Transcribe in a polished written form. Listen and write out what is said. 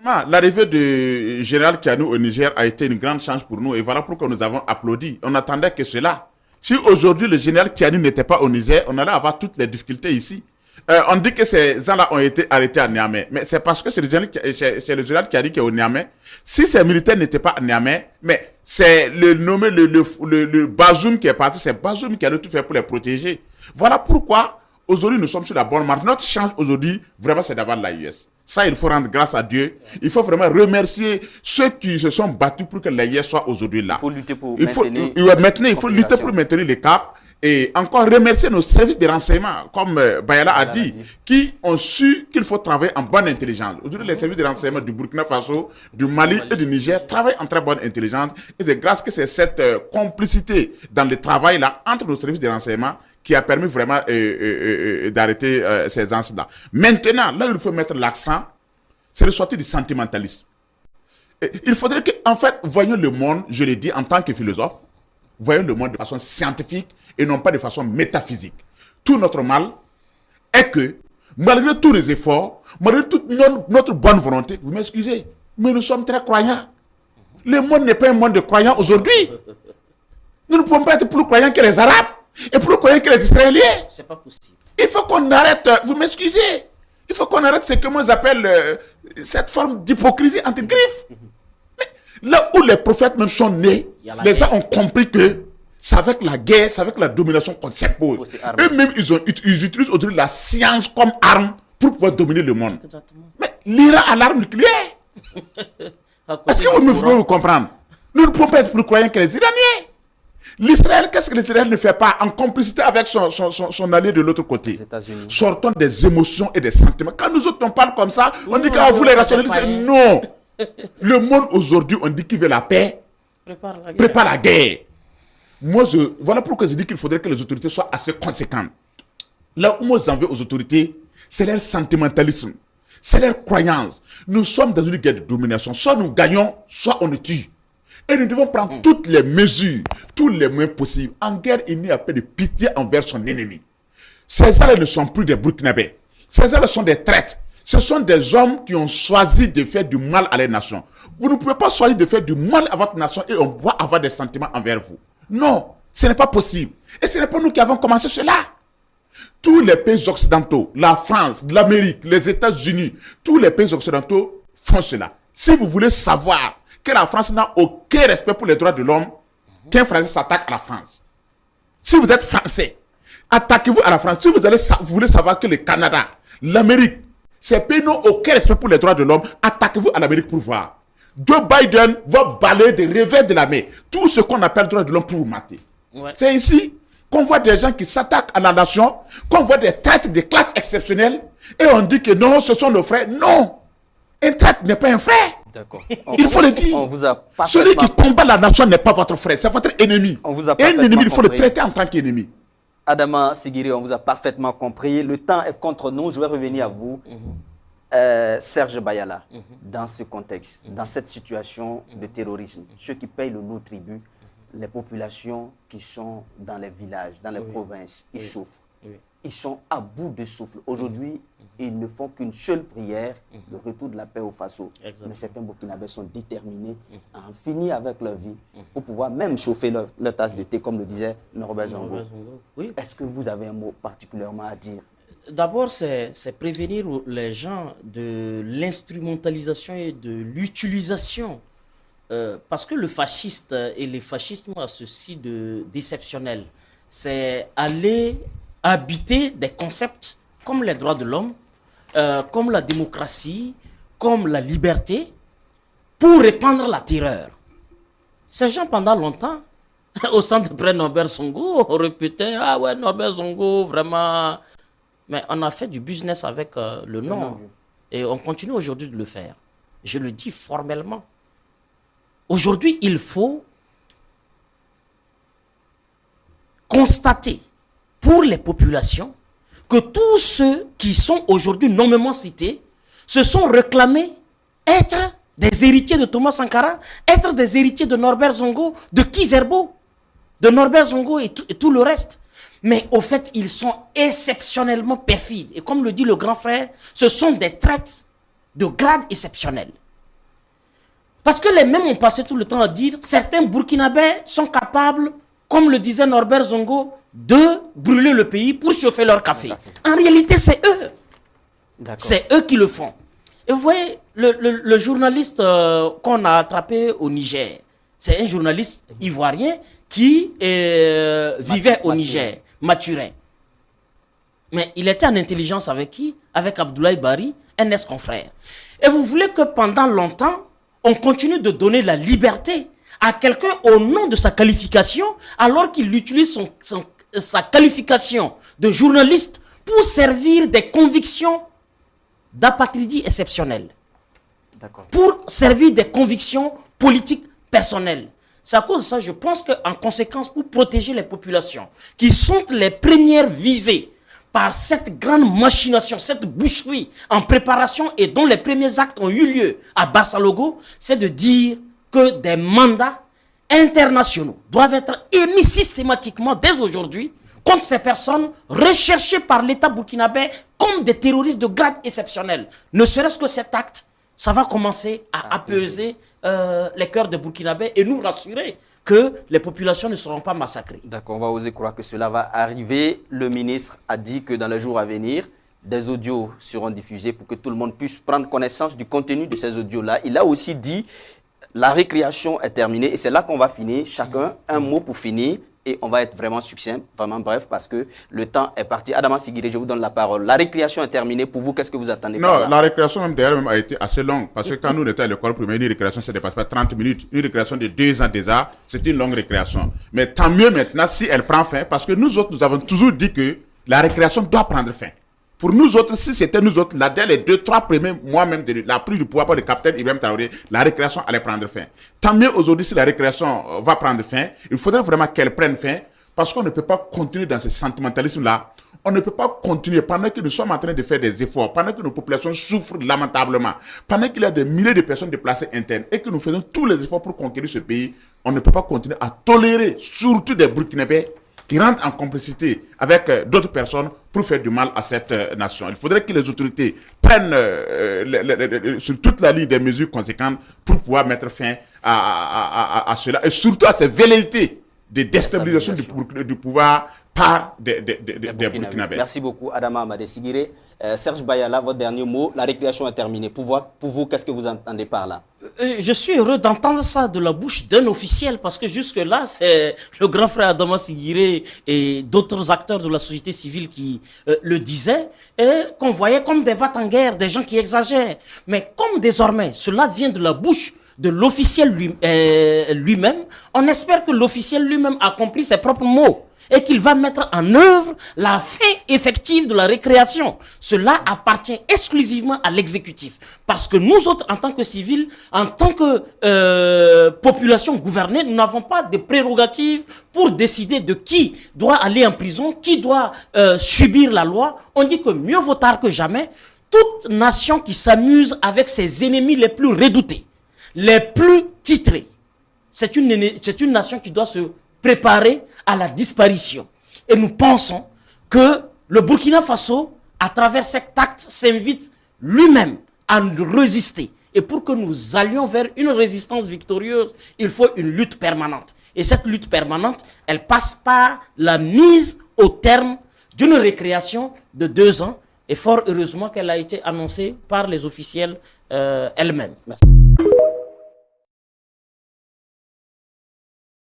effectivement, l'arrivée du général Kianou au Niger a été une grande chance pour nous et voilà pourquoi nous avons applaudi. On attendait que cela. Si aujourd'hui le général Kianou n'était pas au Niger, on allait avoir toutes les difficultés ici. On dit que ces gens-là ont été arrêtés à Niamey, mais c'est parce que c'est le général Kianou qui est au Niamey. Si ces militaires n'étaient pas à Niamey, mais c'est le nommé le Bazoum qui est parti, c'est Bazoum qui a tout fait pour les protéger. Voilà pourquoi aujourd'hui nous sommes sur la bonne marche. Notre chance aujourd'hui, vraiment, c'est d'avoir l'AIS. Ça, il faut rendre grâce à Dieu. Il faut vraiment remercier ceux qui se sont battus pour que l'AIS soit aujourd'hui là. Il faut lutter pour maintenir. Il faut lutter pour maintenir les caps. Et encore remercier nos services de renseignement, comme Bayala a dit, qui ont su qu'il faut travailler en bonne intelligence. Aujourd'hui, les services de renseignement du Burkina Faso, du Mali et du Niger travaillent en très bonne intelligence. Et c'est grâce que c'est cette complicité dans le travail là entre nos services de renseignement qui a permis vraiment d'arrêter ces incidents. Maintenant, là où il faut mettre l'accent, c'est de sortir du sentimentalisme. Et il faudrait que, en fait, voyons le monde, je l'ai dit en tant que philosophe, voyons le monde de façon scientifique et non pas de façon métaphysique. Tout notre mal est que, malgré tous les efforts, malgré toute notre bonne volonté, vous m'excusez, mais nous sommes très croyants. Le monde n'est pas un monde de croyants aujourd'hui. Nous ne pouvons pas être plus croyants que les Arabes et plus croyants que les Israéliens. C'est pas possible. Il faut qu'on arrête, vous m'excusez, il faut qu'on arrête ce que moi j'appelle cette forme d'hypocrisie entre griffes. Mais là où les prophètes même sont nés, les gens ont compris que c'est avec la guerre, c'est avec la domination qu'on s'impose. Eux-mêmes, ils utilisent aujourd'hui la science comme arme pour pouvoir dominer le monde. Exactement. Mais l'Iran a l'arme nucléaire. Est-ce que vous me pouvez comprendre? Nous ne pouvons pas être plus croyants que les Iraniens. L'Israël, qu'est-ce que l'Israël ne fait pas en complicité avec son allié de l'autre côté? Sortons des émotions et des sentiments. Quand nous autres on parle comme ça, on dit qu'on vous les rationaliser. Non. Le monde aujourd'hui, on dit qu'il veut la paix. Prépare la guerre. Moi, voilà pourquoi je dis qu'il faudrait que les autorités soient assez conséquentes. Là où moi j'en veux aux autorités, c'est leur sentimentalisme, c'est leur croyance. Nous sommes dans une guerre de domination. Soit nous gagnons, soit on nous tue. Et nous devons prendre toutes les mesures, tous les moyens possibles. En guerre, il n'y a pas de pitié envers son ennemi. Ces gens-là ne sont plus des Burkinabés. Ces gens-là sont des traîtres. Ce sont des hommes qui ont choisi de faire du mal à leur nation. Vous ne pouvez pas choisir de faire du mal à votre nation et on va avoir des sentiments envers vous. Non, ce n'est pas possible. Et ce n'est pas nous qui avons commencé cela. Tous les pays occidentaux, la France, l'Amérique, les États-Unis, tous les pays occidentaux font cela. Si vous voulez savoir que la France n'a aucun respect pour les droits de l'homme, qu'un Français s'attaque à la France. Si vous êtes Français, attaquez-vous à la France. Si vous voulez savoir que le Canada, l'Amérique, ces pays n'ont aucun respect pour les droits de l'homme, attaquez-vous à l'Amérique pour voir. Joe Biden va balayer des revers de la main tout ce qu'on appelle droit de l'homme pour vous mater. Ouais. C'est ici qu'on voit des gens qui s'attaquent à la nation, qu'on voit des traîtres de classe exceptionnelle, et on dit que non, ce sont nos frères. Non, un traître n'est pas un frère. D'accord. Il faut le dire. Celui qui combat la nation n'est pas votre frère, c'est votre ennemi. Un ennemi, il faut le traiter en tant qu'ennemi. Adama Sigiri, on vous a parfaitement compris. Le temps est contre nous. Je vais revenir à vous. Serge Bayala, dans ce contexte, dans cette situation de terrorisme, ceux qui payent le lourd tribut, les populations qui sont dans les villages, dans les provinces, ils souffrent. Ils sont à bout de souffle. Aujourd'hui, ils ne font qu'une seule prière, le retour de la paix au Faso. Mais certains Burkinabés sont déterminés à en finir avec leur vie pour pouvoir même chauffer leur tasse de thé, comme le disait Norbert Zongo. Est-ce que vous avez un mot particulièrement à dire? D'abord, c'est prévenir les gens de l'instrumentalisation et de l'utilisation. Parce que le fasciste et le fascisme a ceci de déceptionnel. C'est aller habiter des concepts comme les droits de l'homme, comme la démocratie, comme la liberté, pour répandre la terreur. Ces gens, pendant longtemps, au centre de près Norbert Zongo, on répétait, ah ouais, Norbert Zongo, vraiment... Mais on a fait du business avec le nom. Et on continue aujourd'hui de le faire. Je le dis formellement. Aujourd'hui, il faut constater pour les populations que tous ceux qui sont aujourd'hui nommément cités se sont réclamés être des héritiers de Thomas Sankara, être des héritiers de Norbert Zongo, de Kizerbo, de Norbert Zongo et tout le reste. Mais au fait, ils sont exceptionnellement perfides. Et comme le dit le grand frère, ce sont des traites de grade exceptionnel. Parce que les mêmes ont passé tout le temps à dire certains Burkinabés sont capables, comme le disait Norbert Zongo, de brûler le pays pour chauffer leur café. En réalité, c'est eux. C'est eux qui le font. Et vous voyez, le journaliste qu'on a attrapé au Niger, c'est un journaliste ivoirien qui vivait au Niger, Mathurin. Mais il était en intelligence avec qui? Avec Abdoulaye Bari, un ex-confrère. Et vous voulez que pendant longtemps, on continue de donner la liberté à quelqu'un au nom de sa qualification, alors qu'il utilise sa qualification de journaliste pour servir des convictions d'apatridie exceptionnelle. Pour servir des convictions politiques personnelles. C'est à cause de ça, je pense qu'en conséquence, pour protéger les populations, qui sont les premières visées par cette grande machination, cette boucherie en préparation et dont les premiers actes ont eu lieu à Bassalogo, c'est de dire que des mandats internationaux doivent être émis systématiquement dès aujourd'hui contre ces personnes recherchées par l'État burkinabé comme des terroristes de grade exceptionnel. Ne serait-ce que cet acte, ça va commencer à apaiser les cœurs des Burkinabés et nous rassurer que les populations ne seront pas massacrées. D'accord, on va oser croire que cela va arriver. Le ministre a dit que dans les jours à venir, des audios seront diffusés pour que tout le monde puisse prendre connaissance du contenu de ces audios-là. Il a aussi dit la récréation est terminée et c'est là qu'on va finir. Chacun, un mot pour finir et on va être vraiment succinct, vraiment bref parce que le temps est parti. Adama Sigiri, je vous donne la parole. La récréation est terminée. Pour vous, qu'est-ce que vous attendez? Non, la récréation même d'ailleurs a été assez longue parce que quand nous étions à l'école primaire, une récréation, ça ne dépasse pas 30 minutes. Une récréation de 2 ans déjà, c'est une longue récréation. Mais tant mieux maintenant si elle prend fin parce que nous autres, nous avons toujours dit que la récréation doit prendre fin. Pour nous autres, si c'était nous autres, là, dès les 2-3 premiers mois même de la prise du pouvoir par le capitaine Ibrahim Traoré, la récréation allait prendre fin. Tant mieux aujourd'hui si la récréation va prendre fin, il faudrait vraiment qu'elle prenne fin parce qu'on ne peut pas continuer dans ce sentimentalisme-là. On ne peut pas continuer pendant que nous sommes en train de faire des efforts, pendant que nos populations souffrent lamentablement, pendant qu'il y a des milliers de personnes déplacées internes et que nous faisons tous les efforts pour conquérir ce pays, on ne peut pas continuer à tolérer, surtout des Burkinabés, qui rentrent en complicité avec d'autres personnes pour faire du mal à cette nation. Il faudrait que les autorités prennent sur toute la ligne des mesures conséquentes pour pouvoir mettre fin à cela et surtout à ces velléités de déstabilisation du pouvoir par des Burkinabés. Merci beaucoup, Adama Amadé Sigiré. Serge Bayala, votre dernier mot. La récréation est terminée. Pour vous, qu'est-ce que vous entendez par là? Je suis heureux d'entendre ça de la bouche d'un officiel parce que jusque-là, c'est le grand frère Adama Sigiré et d'autres acteurs de la société civile qui le disaient et qu'on voyait comme des va-t-en-guerre, des gens qui exagèrent. Mais comme désormais, cela vient de la bouche de l'officiel lui-même, on espère que l'officiel lui-même accomplit ses propres mots et qu'il va mettre en œuvre la fin effective de la récréation. Cela appartient exclusivement à l'exécutif. Parce que nous autres, en tant que civils, en tant que population gouvernée, nous n'avons pas de prérogatives pour décider de qui doit aller en prison, qui doit subir la loi. On dit que mieux vaut tard que jamais. Toute nation qui s'amuse avec ses ennemis les plus redoutés, les plus titrés, c'est une nation qui doit se préparer à la disparition. Et nous pensons que le Burkina Faso, à travers cet acte, s'invite lui-même à nous résister. Et pour que nous allions vers une résistance victorieuse, il faut une lutte permanente. Et cette lutte permanente, elle passe par la mise au terme d'une récréation de 2 ans. Et fort heureusement qu'elle a été annoncée par les officiels elles-mêmes. Merci.